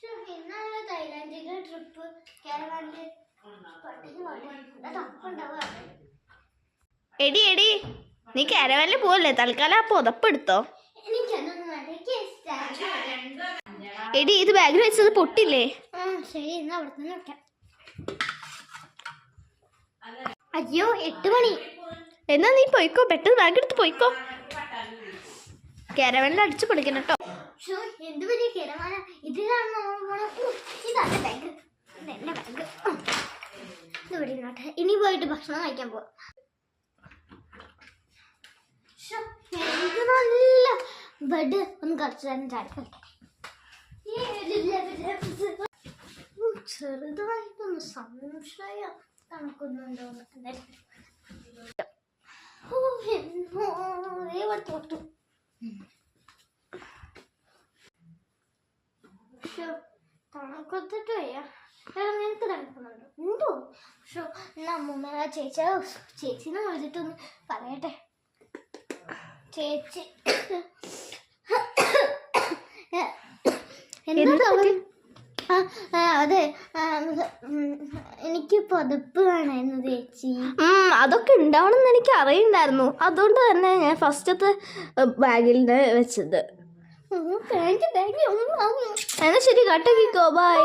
ഇന്നലെ തായ്ലാൻഡിലെ ട്രിപ്പ് കേരളത്തില് എടി എടി നീ കാരവാനിൽ പോവല്ലേ? തൽക്കാലം ആ പുതപ്പെടുത്തോ. എടി ഇത് ബാഗിൽ വെച്ചത് പൊട്ടില്ലേ? ശരി എന്നാ അവിടെ തന്നെ വെക്കാം. അയ്യോ 8 മണി. എന്നാ നീ പോയിക്കോ, പെട്ടെന്ന് ബാഗ് എടുത്ത് പോയിക്കോ. കാരവാനിൽ അടിച്ചു പൊളിക്കണം കേട്ടോ. എന്ത് വലിയ കിരമാന ഇതിലാണ്. ഇതാണ് ബാഗ്, എന്റെ ബാഗ്. ഇവിടെ ഇരുന്നോട്ടെ. ഇനി പോയിട്ട് ഭക്ഷണം കഴിക്കാൻ പോവാം. എന്ത് നല്ല ബെഡ്. ഒന്ന് കുറച്ച് നേരം ചാടി കളിക്കട്ടെ. ചെറുതായിട്ടൊന്ന് സംശയം തണുക്കുന്നുണ്ടോന്ന്. തൊട്ടു തണുക്കത്തിട്ട് വയ്യ. നിനക്ക് തണുക്കുന്നുണ്ടോ? ഉണ്ടോ? ഷോ എന്നാ അമ്മൂമ്മ ചേച്ചിനെ വിളിച്ചിട്ടൊന്ന് പറയട്ടെ. ചേച്ചി അതെ, എനിക്ക് പുതപ്പ് വേണമായിരുന്നു ചേച്ചി. അതൊക്കെ ഉണ്ടാവണമെന്ന് എനിക്ക് അറിയണ്ടായിരുന്നു. അതുകൊണ്ട് തന്നെ ഞാൻ ഫസ്റ്റത്തെ ബാഗിൽ വെച്ചത്. എന്നാ ശരി, കട്ടാക്കിക്കോ. ബൈ.